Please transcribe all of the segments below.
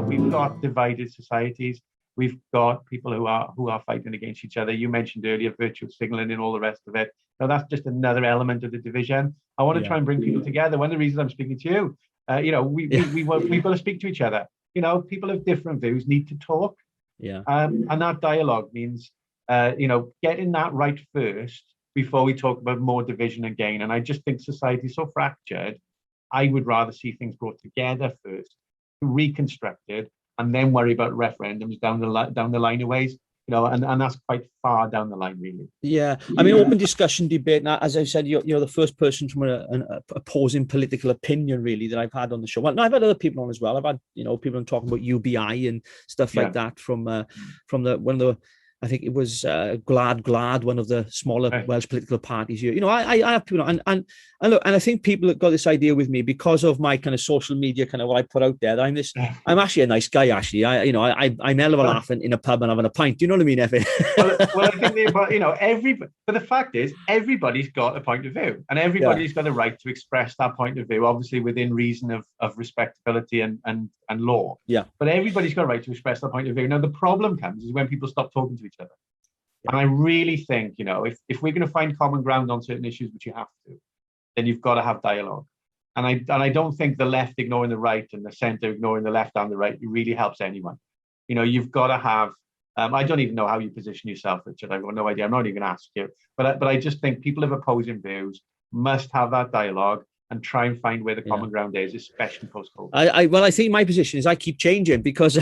We've got divided societies. We've got people who are fighting against each other. You mentioned earlier virtual signaling and all the rest of it. Now that's just another element of the division. I want to try and bring people together. One of the reasons I'm speaking to you, we've got to speak to each other. People of different views need to talk. Yeah. And that dialogue means, getting that right first before we talk about more division again. And I just think society is so fractured. I would rather see things brought together first, reconstructed, and then worry about referendums down the line of ways. And that's quite far down the line, really. Yeah, I mean, open discussion, debate. Now, as I said, you're the first person from an opposing political opinion, really, that I've had on the show. Well, no, I've had other people on as well. I've had, people talking about UBI and stuff like that from one of the, I think it was Glad, one of the smaller Welsh political parties here. I have people, and look, and I think people have got this idea with me because of my kind of social media, kind of what I put out there. That I'm actually a nice guy. Actually, I'm hell of a laughing in a pub and having a pint. Do you know what I mean, Hefin? well, I think but the fact is, everybody's got a point of view, and everybody's got a right to express that point of view, obviously within reason of respectability and law. Yeah. But everybody's got a right to express that point of view. Now, the problem comes is when people stop talking to each other. And I really think, if we're going to find common ground on certain issues, which you have to, then you've got to have dialogue. And I don't think the left ignoring the right and the centre ignoring the left and the right really helps anyone. You've got to have. I don't even know how you position yourself, Richard. I've got no idea. I'm not even going to ask you. But I just think people of opposing views must have that dialogue and try and find where the common ground is, especially post-COVID. I think my position is I keep changing because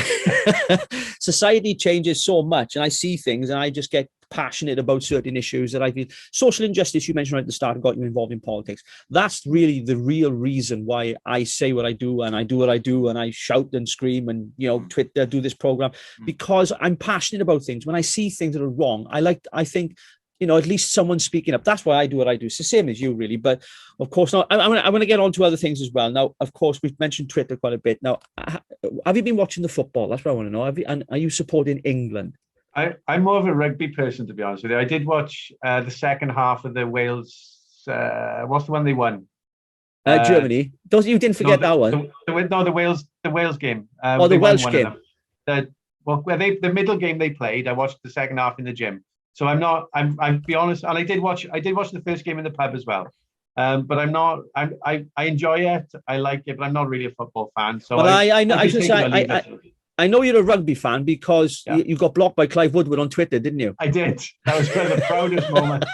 society changes so much, and I see things and I just get passionate about certain issues that I feel. Social injustice, you mentioned right at the start, got you involved in politics. That's really the real reason why I say what I do and I do what I do and I shout and scream and, Twitter, do this program, because I'm passionate about things. When I see things that are wrong, I think, at least someone speaking up. That's why I do what I do. It's the same as you, really. But of course, now I'm going to get on to other things as well. Now, of course, we've mentioned Twitter quite a bit. Now, have you been watching the football? That's what I want to know. And are you supporting England? I'm more of a rugby person, to be honest with you. I did watch the second half of the Wales. What's the one they won? Germany. You didn't forget that one. The Wales game. The Welsh game. The middle game they played. I watched the second half in the gym. So I'm be honest, and I did watch the first game in the pub as well. But I enjoy it. I like it, but I'm not really a football fan. So I know you're a rugby fan because you got blocked by Clive Woodward on Twitter, didn't you? I did. That was one of the proudest moments.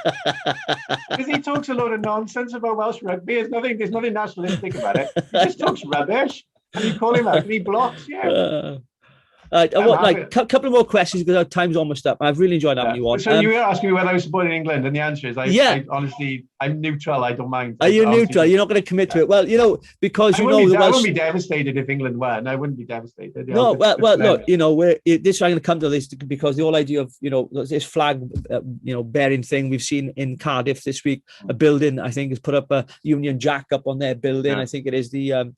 Because he talks a lot of nonsense about Welsh rugby. There's nothing nationalistic about it. He just talks rubbish. And you call him out and he blocks you. A couple of more questions because our time's almost up. I've really enjoyed having you on. So you were asking me whether I was supporting England, and the answer is I honestly, I'm neutral. I don't mind. Are you neutral? You're not going to commit to it. Well, because I wouldn't be devastated if England won. I wouldn't be devastated. Look, this I'm going to come to this because the whole idea of this flag, bearing thing we've seen in Cardiff this week. A building, I think, has put up a Union Jack up on their building. Yeah. I think it is the.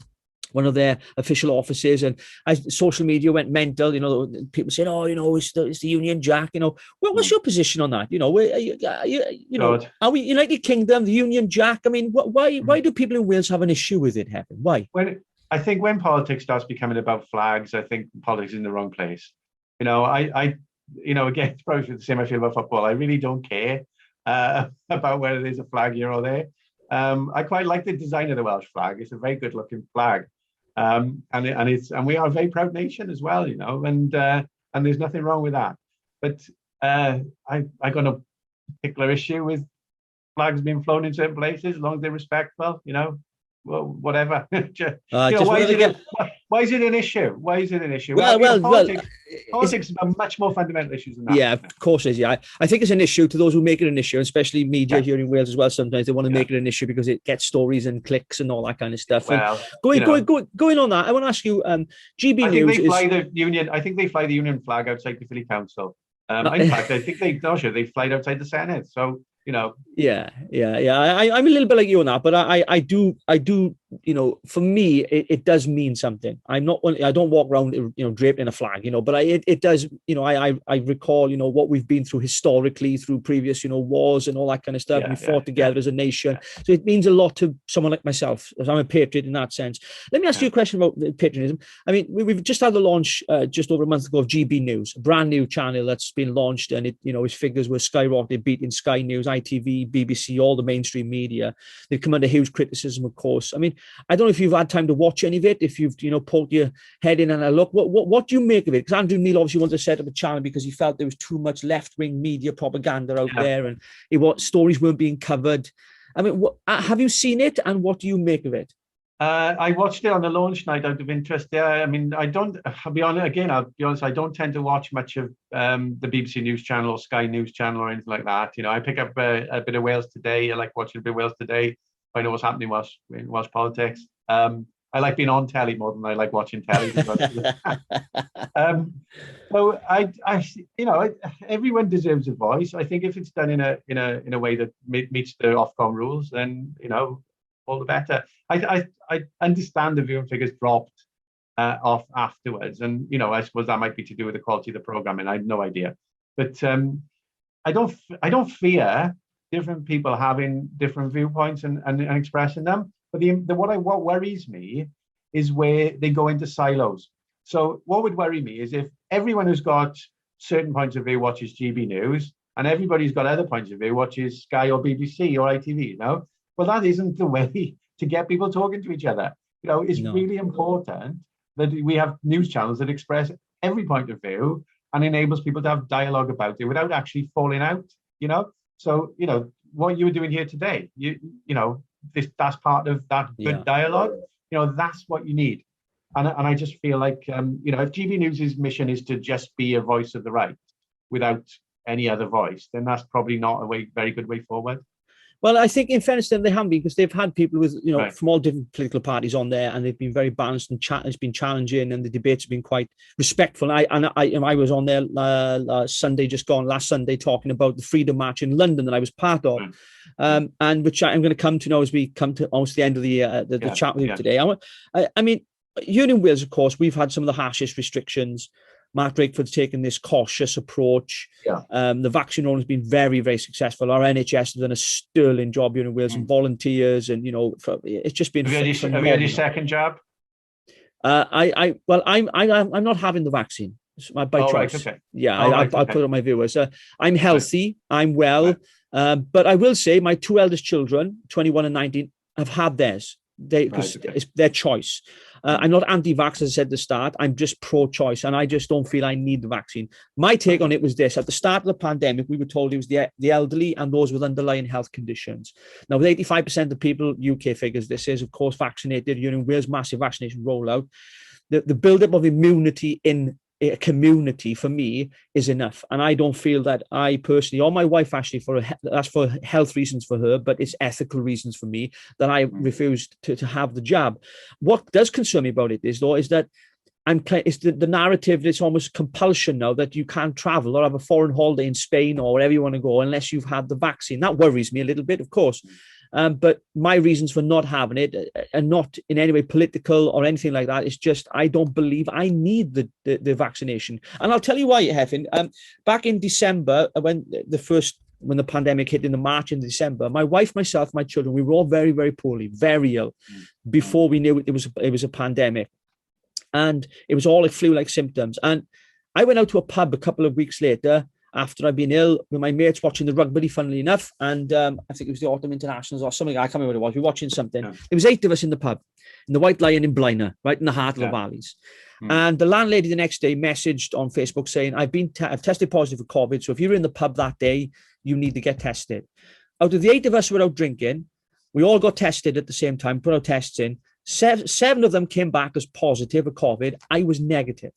One of their official offices, and social media went mental. People saying, it's the Union Jack. What's your position on that? Are we United Kingdom, the Union Jack? I mean, why do people in Wales have an issue with it, Hefin? Why? I think when politics starts becoming about flags, I think politics is in the wrong place. Again, it's probably the same I feel about football. I really don't care about whether there's a flag here or there. I quite like the design of the Welsh flag. It's a very good looking flag. And we are a very proud nation as well, and there's nothing wrong with that. But I got no particular issue with flags being flown in certain places as long as they're respectful, well, whatever. Why is it an issue? Why is it an issue? Politics is about much more fundamental issues than that. Yeah, of course it is. Yeah, I think it's an issue to those who make it an issue, especially media here in Wales as well. Sometimes they want to make it an issue because it gets stories and clicks and all that kind of stuff. Well, going on that, I want to ask you, GB News. I think they fly the Union flag outside Caerphilly Council. In fact, I think they fly outside the Senedd. So. Yeah. I'm a little bit like you on that, but I do for me, it does mean something. I don't walk around, draped in a flag, but it does, I recall, what we've been through historically through previous, wars and all that kind of stuff. We fought together as a nation. So it means a lot to someone like myself, as I'm a patriot in that sense. Let me ask you a question about patriotism. I mean, we've just had the launch just over a month ago of GB News, a brand new channel that's been launched, and its figures were skyrocketed, beating Sky News, ITV, BBC, all the mainstream media. They've come under huge criticism, of course. I mean, I don't know if you've had time to watch any of it, if you've, poked your head in and a look. What do you make of it? Because Andrew Neil obviously wanted to set up a channel because he felt there was too much left-wing media propaganda out there, and stories weren't being covered. I mean, have you seen it, and what do you make of it? I watched it on the launch night out of interest. I mean, I'll be honest, I don't tend to watch much of the BBC News Channel or Sky News Channel or anything like that. I pick up a bit of Wales Today. I like watching a bit of Wales Today. I know what's happening in Welsh politics. I like being on telly more than I like watching telly. So everyone deserves a voice. I think if it's done in a way that meets the Ofcom rules, then all the better. I understand the viewing figures dropped off afterwards, and I suppose that might be to do with the quality of the programming. I have no idea, but I don't fear different people having different viewpoints and expressing them. But what worries me is where they go into silos. So what would worry me is if everyone who's got certain points of view watches GB News, and everybody's got other points of view watches Sky or BBC or ITV. Well, that isn't the way to get people talking to each other. It's really important that we have news channels that express every point of view and enables people to have dialogue about it without actually falling out. So, what you were doing here today, that's part of that good dialogue. That's what you need. And I just feel like, if GB News's mission is to just be a voice of the right without any other voice, then that's probably not a very good way forward. Well, I think in fairness to them, they haven't been, because they've had people with, from all different political parties on there, and they've been very balanced, and it's been challenging, and the debates have been quite respectful. I was on there last Sunday talking about the Freedom March in London that I was part of, and which I'm going to come to now as we come to almost the end of the chat with you today. I mean, here in Wales, of course, we've had some of the harshest restrictions. Mark Drakeford's taken this cautious approach. The vaccine role has been very, very successful. Our NHS has done a sterling job here in Wales, and volunteers, and it's just been. Have you had your second jab? I'm not having the vaccine by choice. Right, okay. I'll put it on my viewers. I'm healthy. I'm well, but I will say my two eldest children, 21 and 19, have had theirs. It's their choice. I'm not anti-vax, as I said at the start. I'm just pro-choice, and I just don't feel I need the vaccine. My take on it was this: at the start of the pandemic, we were told it was the elderly and those with underlying health conditions. Now, with 85% of people, UK figures, this is, of course, vaccinated. You're in Wales, massive vaccination rollout. The build-up of immunity in a community for me is enough, and I don't feel that I personally, or my wife actually, that's for health reasons for her, but it's ethical reasons for me, that I refused to have the jab. What does concern me about it is that it's the narrative. It's almost compulsion now that you can't travel or have a foreign holiday in Spain or wherever you want to go unless you've had the vaccine. That worries me a little bit, of course. But my reasons for not having it are not in any way political or anything like that. It's just I don't believe I need the vaccination. And I'll tell you why, Hefin. Back in December, when the pandemic hit in March and December, my wife, myself, my children, we were all very, very poorly, very ill before we knew it was a pandemic. And it was all like flu-like symptoms. And I went out to a pub a couple of weeks later after I'd been ill with my mates watching the rugby, funnily enough. And I think it was the Autumn Internationals or something. I can't remember what it was. We were watching something. Yeah. There was 8 of us in the pub, in the White Lion in Blaenau, right in the heart of the valleys. And the landlady the next day messaged on Facebook saying, I've tested positive for COVID. So if you're in the pub that day, you need to get tested. Out of the 8 of us who were out drinking, we all got tested at the same time, put our tests in. 7 of them came back as positive for COVID. I was negative.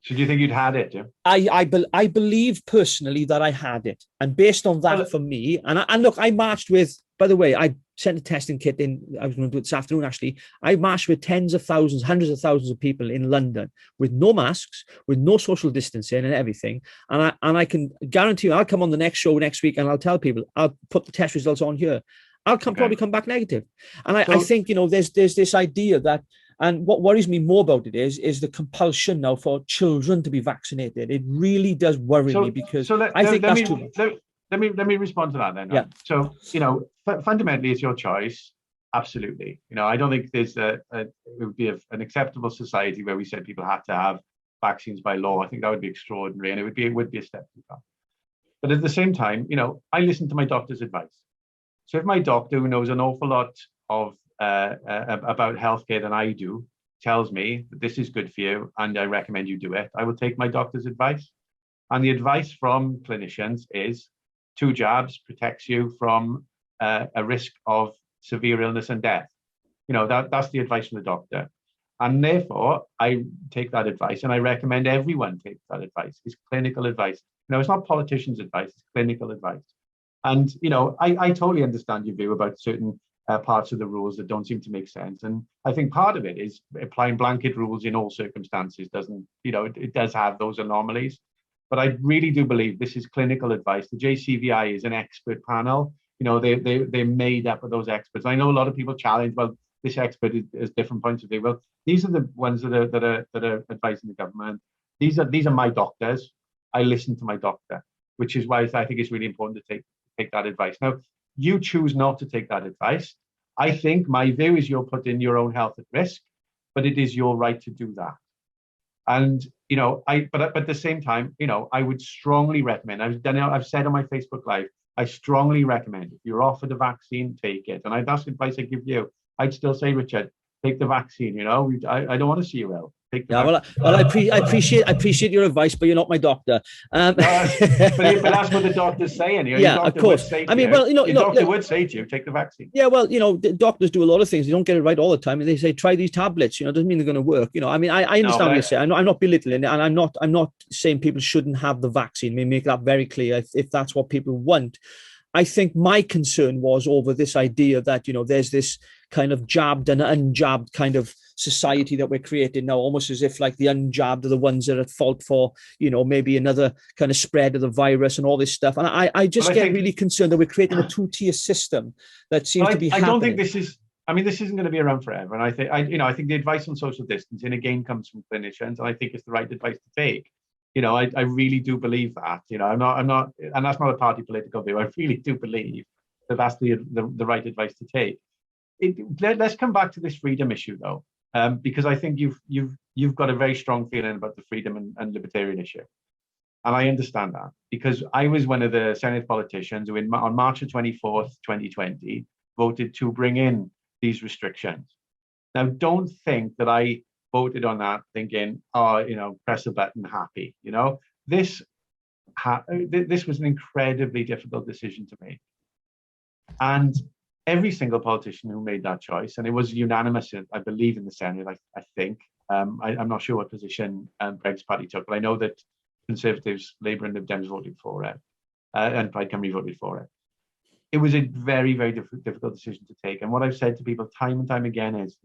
So do you think you'd had it? Yeah? I believe personally that I had it. And based on that, for me, and look, I marched with, by the way, I sent a testing kit in, I was going to do it this afternoon, actually. I marched with tens of thousands, hundreds of thousands of people in London with no masks, with no social distancing and everything. And I can guarantee you, I'll come on the next show next week and I'll tell people, I'll put the test results on here. I'll probably come back negative. And I think, there's this idea that, and what worries me more about it is the compulsion now for children to be vaccinated. It really does worry me, because I think that's too much. Let me respond to that then. Yeah. So, fundamentally it's your choice. Absolutely. I don't think it would be an acceptable society where we said people had to have vaccines by law. I think that would be extraordinary, and it would be a step too far. But at the same time, I listen to my doctor's advice. So if my doctor, who knows an awful lot of about healthcare than I do, tells me that this is good for you and I recommend you do it, I will take my doctor's advice. And the advice from clinicians is 2 jabs protects you from a risk of severe illness and death. That's the advice from the doctor. And therefore, I take that advice, and I recommend everyone take that advice. It's clinical advice. It's not politicians' advice, it's clinical advice. And, I totally understand your view about certain parts of the rules that don't seem to make sense. And I think part of it is applying blanket rules in all circumstances it does have those anomalies. But I really do believe this is clinical advice. The JCVI is an expert panel. They're made up of those experts. I know a lot of people challenge, well, this expert has different points of view. Well, these are the ones that are advising the government. These are my doctors. I listen to my doctor, which is why I think it's really important to take that advice. Now, you choose not to take that advice. I think my view is you're putting your own health at risk, but it is your right to do that. And but at the same time, I would strongly recommend. I've said on my Facebook Live, I strongly recommend, if you're offered a vaccine, take it. And that's advice I give you. I'd still say, Richard, take the vaccine. I don't want to see you ill. Well, I appreciate your advice, but you're not my doctor. But that's what the doctor's saying. Yeah, of course. Your doctor would say to you, take the vaccine. Yeah, well, the doctors do a lot of things. They don't get it right all the time. And they say, try these tablets. It doesn't mean they're going to work. I understand what you're saying. I'm not belittling it, and I'm not saying people shouldn't have the vaccine. Let me make that very clear. If that's what people want. I think my concern was over this idea that, there's this kind of jabbed and unjabbed kind of society that we're creating now, almost as if like the unjabbed are the ones that are at fault for, maybe another kind of spread of the virus and all this stuff. And I just get really concerned that we're creating a 2-tier system that seems to be happening. I don't think this isn't going to be around forever. And I think the advice on social distancing again comes from clinicians, and I think it's the right advice to take. I really do believe that. I'm not, and that's not a party political view. I really do believe that that's the right advice to take. Let's come back to this freedom issue though, because I think you've got a very strong feeling about the freedom and libertarian issue, and I understand that because I was one of the Senedd politicians who, on March 24th, 2020, voted to bring in these restrictions. Now, don't think that I voted on that thinking, press a button, happy. This was an incredibly difficult decision to make. And every single politician who made that choice, and it was unanimous, I believe, in the Senedd, I think. I'm not sure what position Greg's party took, but I know that Conservatives, Labour and Lib Dems voted for it, and Plaid Cymru voted for it. It was a very, very difficult decision to take. And what I've said to people time and time again is,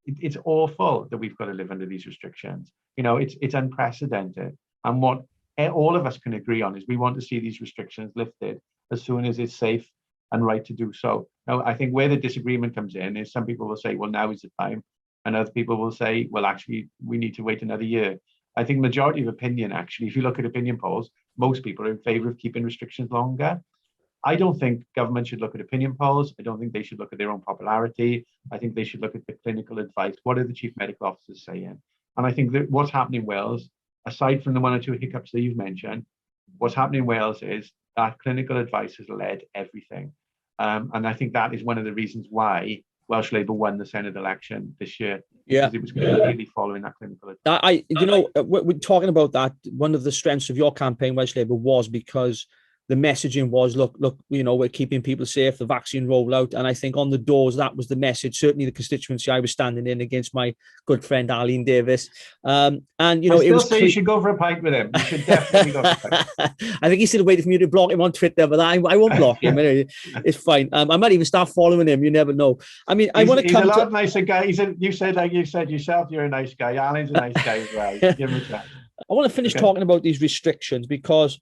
it's awful that we've got to live under these restrictions. It's unprecedented. And what all of us can agree on is we want to see these restrictions lifted as soon as it's safe and right to do so. Now, I think where the disagreement comes in is some people will say, well, now is the time. And other people will say, well, actually, we need to wait another year. I think majority of opinion, actually, if you look at opinion polls, most people are in favor of keeping restrictions longer. I don't think government should look at opinion polls. I don't think they should look at their own popularity. I think they should look at the clinical advice. What are the chief medical officers saying? And I think that what's happening in Wales, aside from the 1 or 2 hiccups that you've mentioned, what's happening in Wales is that clinical advice has led everything. And I think that is one of the reasons why Welsh Labour won the Senedd election this year. Yeah, because it was completely following that clinical advice. We're talking about that. One of the strengths of your campaign, Welsh Labour, was because the messaging was, look, we're keeping people safe, the vaccine rollout. And I think on the doors, that was the message. Certainly the constituency I was standing in against my good friend, Arlene Davis. I still say you should go for a pint with him. You should definitely go for a pint. I think he's still waiting for me to block him on Twitter, but I won't block him. It's fine. I might even start following him. You never know. I mean, I want to come to... He's a lot nicer guy. You said yourself, you're a nice guy. Arlene's a nice guy as well. Give him a chat. I want to finish talking about these restrictions because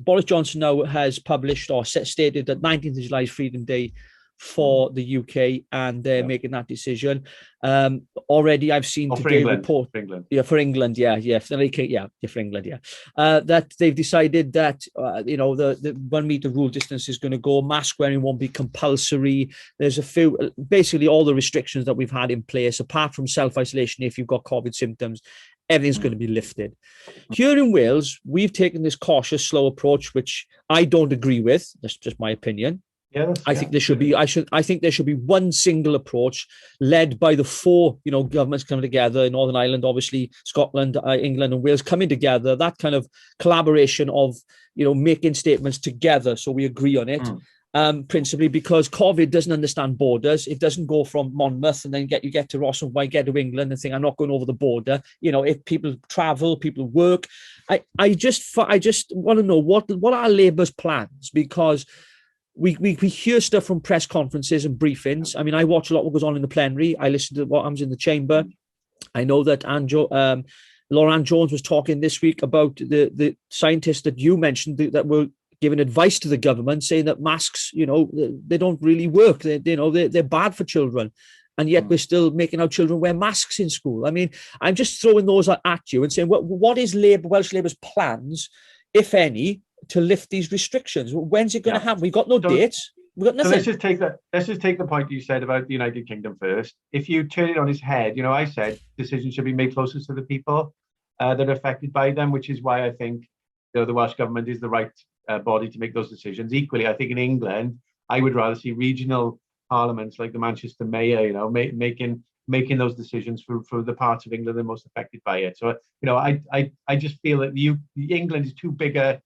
Boris Johnson now has published or stated that 19th of July is Freedom Day for the UK, and they're making that decision. Already, I've seen today report. For England. Yeah, for England, for England, that they've decided that the 1 meter rule distance is going to go. Mask wearing won't be compulsory. There's a few, basically all the restrictions that we've had in place, apart from self-isolation if you've got COVID symptoms, everything's going to be lifted. Here in Wales, we've taken this cautious, slow approach, which I don't agree with. That's just my opinion. I think there should be. I think there should be one single approach, led by the four, governments coming together. Northern Ireland, obviously, Scotland, England, and Wales coming together. That kind of collaboration of, making statements together, so we agree on it. Principally because COVID doesn't understand borders. It doesn't go from Monmouth and then you get to Ross and White, get to England and think I'm not going over the border. If people travel, people work. I just want to know what are Labour's plans, because we hear stuff from press conferences and briefings. I mean, I watch a lot of what goes on in the plenary. I listen to what happens in the chamber. I know that Laura-Ann Jones was talking this week about the scientists that you mentioned that were giving advice to the government, saying that masks, they don't really work. They're bad for children. And yet we're still making our children wear masks in school. I mean, I'm just throwing those at you and saying, what is Welsh Labour's plans, if any, to lift these restrictions? When's it going to happen? We've got no dates. We've got nothing. So let's just take the point you said about the United Kingdom first. If you turn it on its head, I said decisions should be made closest to the people that are affected by them, which is why I think the Welsh government is the right body to make those decisions. Equally, I think in England, I would rather see regional parliaments like the Manchester Mayor, making those decisions for the parts of England that are most affected by it. So, I just feel that England is too big a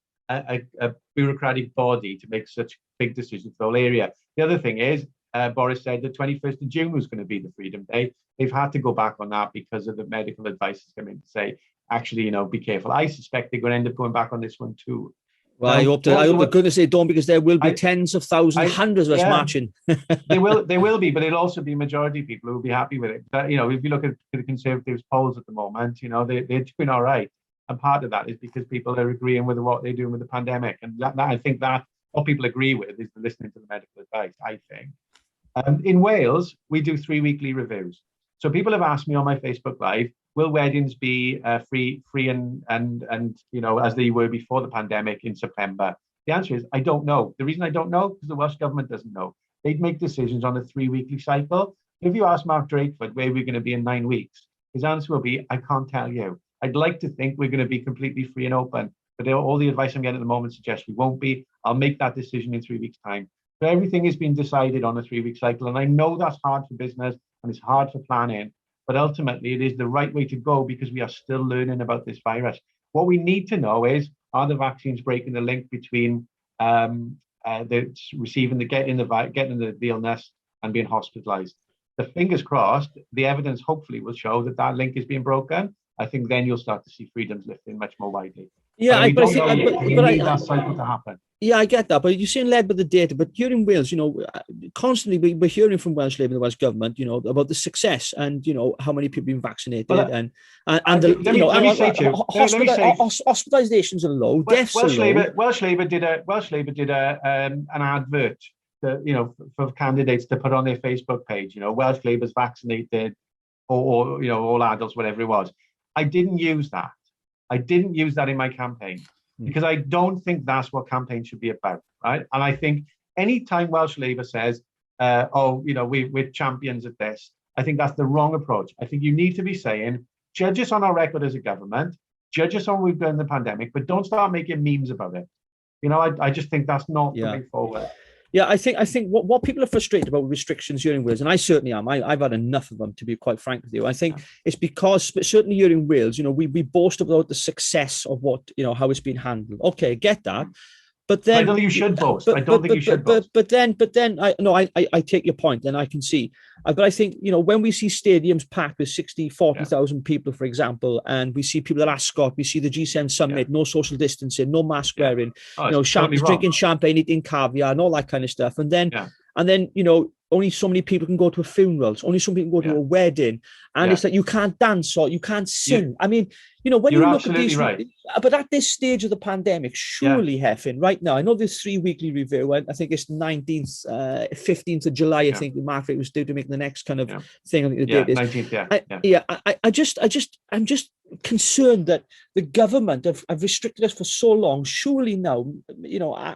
bureaucratic body to make such big decisions for the whole area. The other thing is, Boris said the 21st of June was going to be the Freedom Day. They've had to go back on that because of the medical advice that's come in to say, actually, be careful. I suspect they're going to end up going back on this one too. Well, I hope to goodness they don't, because there will be tens of thousands, hundreds of us marching. They will be, but it'll also be majority people who will be happy with it. If you look at the Conservatives polls at the moment, they're doing all right. And part of that is because people are agreeing with what they're doing with the pandemic. And that I think that what people agree with is listening to the medical advice, I think. In Wales, we do 3 weekly reviews. So people have asked me on my Facebook Live, will weddings be free and as they were before the pandemic in September? The answer is I don't know. The reason I don't know is the Welsh government doesn't know. They'd make decisions on a 3 weekly cycle. If you ask Mark Drakeford where we're going to be in 9 weeks, his answer will be, I can't tell you. I'd like to think we're going to be completely free and open, but all the advice I'm getting at the moment suggests we won't be. I'll make that decision in 3 weeks' time. So everything has been decided on a 3 week cycle. And I know that's hard for business and it's hard for planning, but ultimately it is the right way to go because we are still learning about this virus. What we need to know is, are the vaccines breaking the link between getting the illness and being hospitalized? The fingers crossed, the evidence hopefully will show that link is being broken. I think then you'll start to see freedoms lifting much more widely. Yeah, but I need that cycle to happen. Yeah, I get that, but you're saying led by the data. But here in Wales, constantly we're hearing from Welsh Labour, the Welsh government, about the success and how many people being vaccinated and hospitalizations are low, deaths are low. Welsh Labour did an advert, for candidates to put on their Facebook page. Welsh Labour's vaccinated, or all adults, whatever it was. I didn't use that. I didn't use that in my campaign because I don't think that's what campaigns should be about, right? And I think anytime Welsh Labour says, we're champions at this, I think that's the wrong approach. I think you need to be saying, judge us on our record as a government, judge us on what we've done in the pandemic, but don't start making memes about it. I just think that's not the way forward. Yeah, I think what people are frustrated about restrictions here in Wales, and I certainly am. I've had enough of them, to be quite frank with you. I think it's because certainly here in Wales, we boast about the success of what how it's been handled. Okay, get that. But then I don't think you should boast. I don't think you should boast. But then I take your point, and I can see. But I think when we see stadiums packed with 40,000 people, for example, and we see people at Ascot, we see the G7 summit, no social distancing, no mask wearing, drinking champagne, eating caviar, and all that kind of stuff, and then only so many people can go to a funeral. Only so many people can go to a wedding. And it's like you can't dance or you can't sing. I mean, when you look at these, right. But at this stage of the pandemic, surely, Hefin, right now, I know there's 3 weekly review, and I think it's 19th, 15th of July, I think the market was due to make the next kind of thing. I think the date is 19th, I'm just concerned that the government have restricted us for so long. Surely now,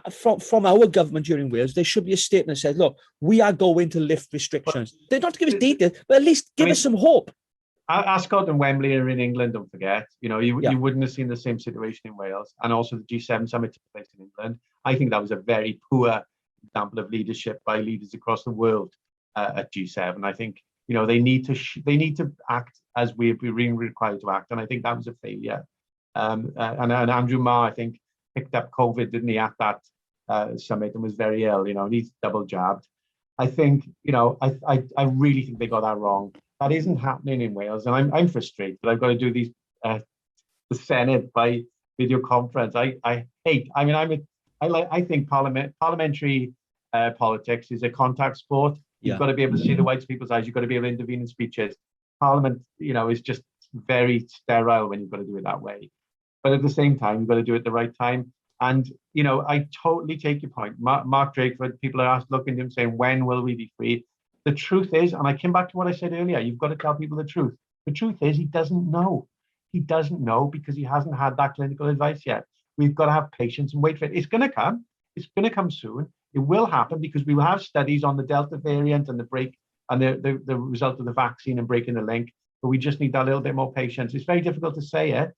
from our government here in Wales, there should be a statement that says, look, we are going to lift restrictions. They're not to give us details, but at least give us some hope. Ascot and Wembley are in England, don't forget. You wouldn't have seen the same situation in Wales. And also the G7 summit took place in England. I think that was a very poor example of leadership by leaders across the world at G7. I think they need to act as we're being required to act, and I think that was a failure. And Andrew Marr, I think, picked up COVID, didn't he, at that summit, and was very ill. And he's double jabbed. I think I really think they got that wrong. That isn't happening in Wales, and I'm frustrated. I've got to do these the Senedd by video conference. I hate. I mean, I think parliamentary politics is a contact sport. You've got to be able to see the whites of people's eyes. You've got to be able to intervene in speeches. Parliament, is just very sterile when you've got to do it that way. But at the same time, you've got to do it at the right time. And, I totally take your point. Mark Drakeford, people are looking at him saying, when will we be free? The truth is, and I came back to what I said earlier, you've got to tell people the truth. The truth is he doesn't know. He doesn't know because he hasn't had that clinical advice yet. We've got to have patience and wait for it. It's going to come. It's going to come soon. It will happen because we will have studies on the Delta variant and the break and the result of the vaccine and breaking the link. But we just need that little bit more patience. It's very difficult to say it,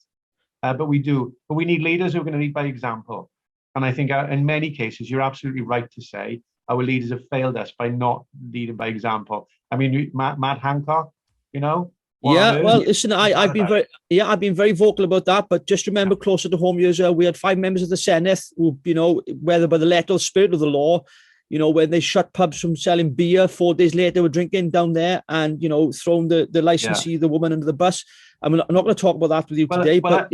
but we do. But we need leaders who are going to lead by example. And I think in many cases, you're absolutely right to say our leaders have failed us by not leading by example. I mean, Matt Hancock, well, listen, I've been very vocal about that, but just remember closer to home years, we had 5 members of the Senedd who, whether by the letter or spirit of the law, when they shut pubs from selling beer, 4 days later were drinking down there and, thrown the licensee, the woman under the bus. I'm not going to talk about that with you today, but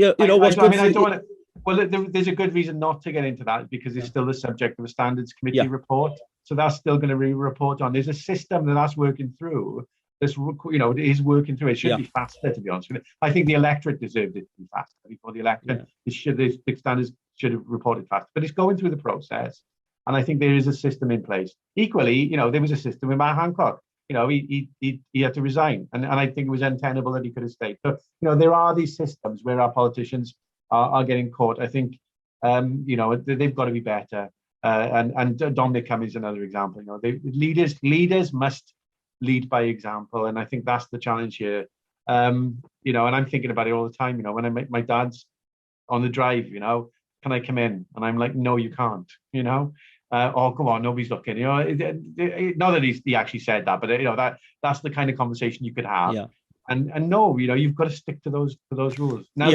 there's a good reason not to get into that because it's still the subject of a standards committee report. So that's still going to be report on. There's a system that's working through. It is working through. It should be faster, to be honest with you. I think the electorate deserved it to be faster before the election. The big standards should have reported faster, but it's going through the process. And I think there is a system in place. Equally, there was a system with Matt Hancock. He had to resign, and I think it was untenable that he could have stayed. So, there are these systems where our politicians are getting caught. I think, they've got to be better. And Dominic Cummings is another example. Leaders must lead by example, and I think that's the challenge here. And I'm thinking about it all the time. When I make my dad's on the drive, can I come in? And I'm like, no, you can't. Oh, come on, nobody's looking. Not that he actually said that, but that's the kind of conversation you could have. Yeah. And no, you've got to stick to those rules. Now,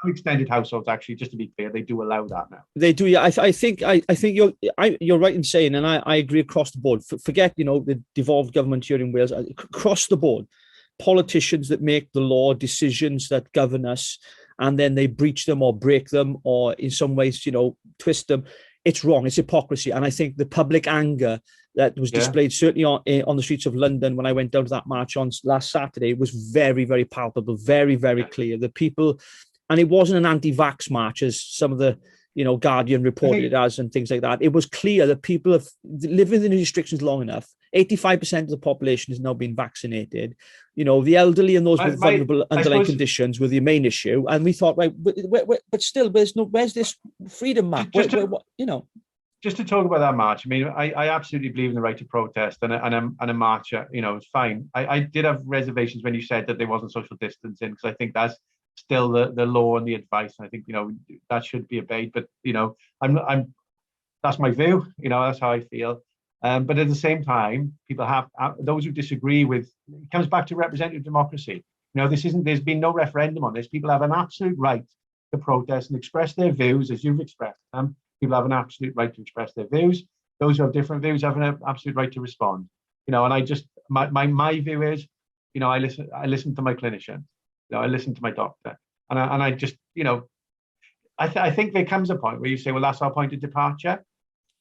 extended households, actually, just to be clear, they do allow that now. They do. Yeah, I think you're right in saying, and I agree across the board. Forget the devolved government here in Wales. Across the board, politicians that make the law, decisions that govern us, and then they breach them or break them, or in some ways, twist them. It's wrong. It's hypocrisy. And I think the public anger that was displayed certainly on the streets of London when I went down to that march on last Saturday was very, very palpable, very, very clear. The people, and it wasn't an anti-vax march as some of the Guardian reported it as and things like that. It was clear that people have lived within the restrictions long enough. 85% of the population has now been vaccinated. The elderly and those with vulnerable underlying conditions were the main issue. And we thought, right, but still, where's this freedom map? Just to talk about that march, I mean, I absolutely believe in the right to protest, and a march, it's fine. I did have reservations when you said that there wasn't social distancing, because I think that's still the law and the advice. And I think that should be obeyed. But I'm that's my view. That's how I feel. But at the same time, people have those who disagree with. It comes back to representative democracy. There's been no referendum on this. People have an absolute right to protest and express their views as you've expressed them. People have an absolute right to express their views. Those who have different views have an absolute right to respond. And I just my view is, I listen to my clinician. I listen to my doctor, and I just I think there comes a point where you say, well, that's our point of departure.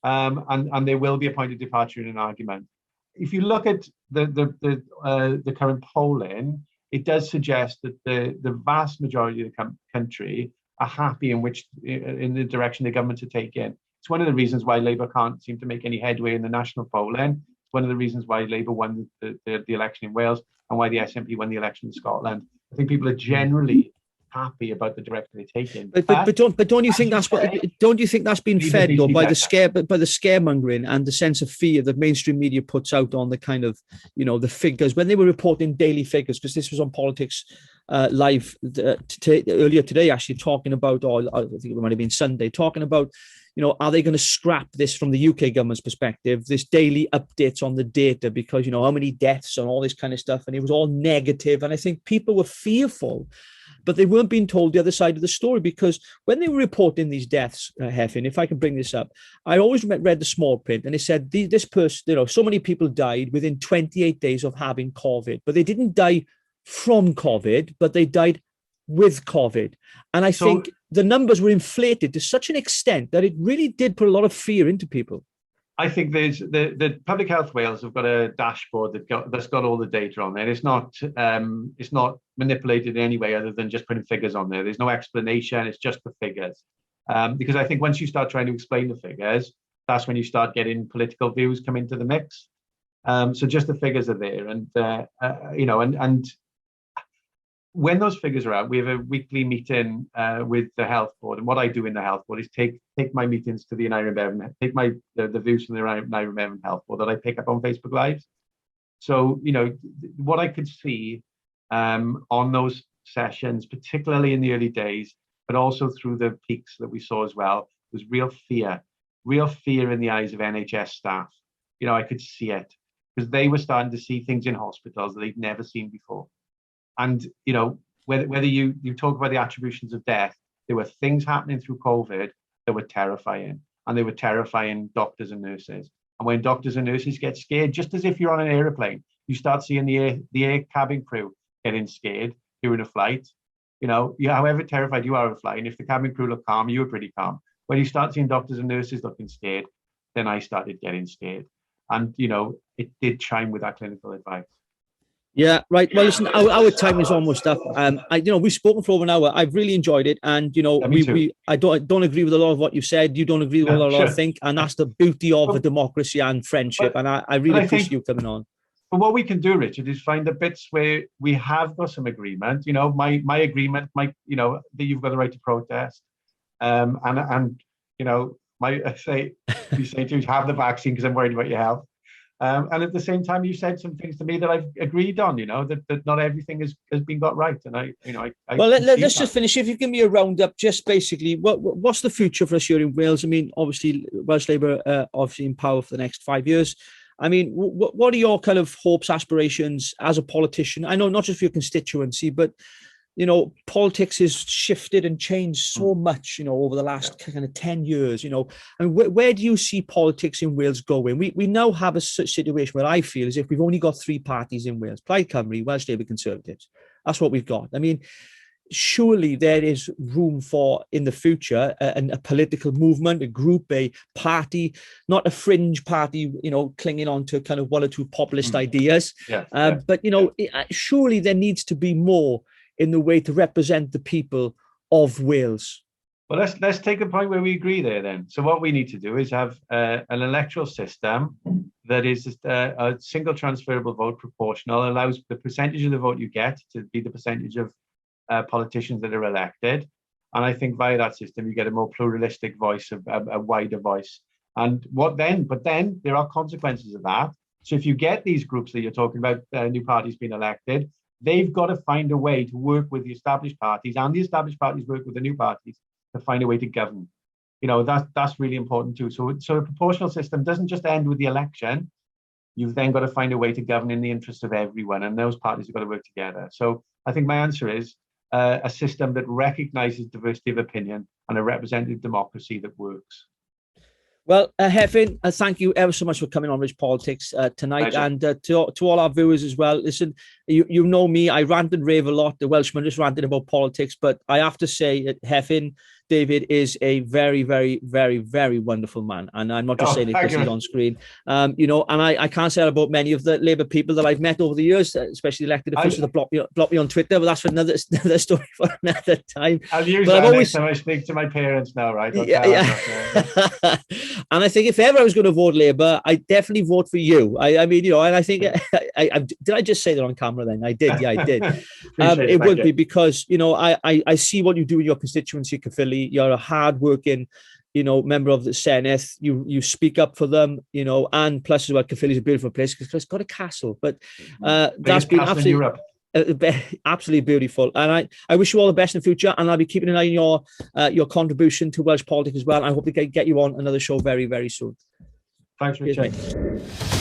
And there will be a point of departure in an argument. if you look at the current polling, it does suggest that the vast majority of the country are happy in the direction the government are taking. It's one of the reasons why Labour can't seem to make any headway in the national polling. It's one of the reasons why Labour won the election in Wales and why the SNP won the election in Scotland. I think people are generally happy about the direction they're taking. But don't you think that's been fed though by the scaremongering and the sense of fear that mainstream media puts out on the kind of, the figures when they were reporting daily figures, because this was on Politics Live earlier today, actually talking about, or I think it might have been Sunday, talking about, are they going to scrap this from the UK government's perspective, this daily updates on the data, because, how many deaths and all this kind of stuff. And it was all negative. And I think people were fearful, but they weren't being told the other side of the story, because when they were reporting these deaths, Hefin, if I can bring this up, I always read the small print and it said this person, so many people died within 28 days of having COVID, but they didn't die from COVID, but they died with COVID. And I think the numbers were inflated to such an extent that it really did put a lot of fear into people. I think there's the Public Health Wales have got a dashboard that's got all the data on there. It's not manipulated in any way other than just putting figures on there. There's no explanation. It's just the figures. Because I think once you start trying to explain the figures, that's when you start getting political views come into the mix. So just the figures are there, and and when those figures are out, we have a weekly meeting with the health board, and what I do in the health board is take my meetings to the United Bevan, take the views from the United Bevan health board that I pick up on Facebook Live. So what I could see on those sessions, particularly in the early days, but also through the peaks that we saw as well, was real fear in the eyes of NHS staff. I could see it because they were starting to see things in hospitals that they'd never seen before. And, whether you talk about the attributions of death, there were things happening through COVID that were terrifying, and they were terrifying doctors and nurses. And when doctors and nurses get scared, just as if you're on an airplane, you start seeing the air cabin crew getting scared during a flight. However terrified you are of flying, if the cabin crew look calm, you were pretty calm. When you start seeing doctors and nurses looking scared, then I started getting scared. And, it did chime with that clinical advice. Yeah, right. Well, listen, our time is almost up. We've spoken for over an hour. I've really enjoyed it, and I don't agree with a lot of what you said. You don't agree with a lot I think, and that's the beauty of a democracy and friendship. And I really appreciate you coming on. But what we can do, Richard, is find the bits where we have got some agreement. My agreement, that you've got the right to protest, you say to have the vaccine because I'm worried about your health. And at the same time, you said some things to me that I've agreed on, that not everything has been got right. And let's just finish. If you give me a roundup, just basically, what's the future for us here in Wales? I mean, obviously, Welsh Labour obviously in power for the next 5 years. I mean, what are your kind of hopes, aspirations as a politician? I know not just for your constituency, but politics has shifted and changed so much, over the last kind of 10 years, I mean, where do you see politics in Wales going? We now have a situation where I feel as if we've only got three parties in Wales: Plaid Cymru, Welsh Labour, Conservatives. That's what we've got. I mean, surely there is room for, in the future, a political movement, a group, a party, not a fringe party, clinging on to kind of one or two populist ideas. But, surely there needs to be more in the way to represent the people of Wales. Well, let's take a point where we agree there then. So what we need to do is have an electoral system that is a single transferable vote, proportional, allows the percentage of the vote you get to be the percentage of politicians that are elected. And I think via that system, you get a more pluralistic voice, a wider voice. And but then there are consequences of that. So if you get these groups that you're talking about, new parties being elected, they've got to find a way to work with the established parties, and the established parties work with the new parties to find a way to govern. That's really important too. So a proportional system doesn't just end with the election. You've then got to find a way to govern in the interest of everyone, and those parties have got to work together. So I think my answer is a system that recognises diversity of opinion and a representative democracy that works. Well, Hefin, thank you ever so much for coming on Rich Politics tonight. Pleasure. And to all our viewers as well. Listen, you know me, I rant and rave a lot. The Welshman just ranted about politics, but I have to say, Hefin, David is a very, very, very, very wonderful man. And I'm not just saying it because he's on screen. You know, and I can't say that about many of the Labour people that I've met over the years, especially elected officials that block me on Twitter, but that's for another story for another time. I'll use that next time I speak to my parents now, right? And I think if ever I was going to vote Labour, I definitely vote for you. I mean, you know, and I think, did I just say that on camera then? I did, yeah, I did. It would be because, you know, I see what you do in your constituency, Caerphilly. You're a hard-working, you know, member of the Senedd. You speak up for them, you know, and plus as well, Caerphilly is a beautiful place because it's got a castle. But that's been absolutely beautiful. And I wish you all the best in the future. And I'll be keeping an eye on your contribution to Welsh politics as well. I hope to get you on another show very, very soon. Thanks, Richard. Cheers, mate.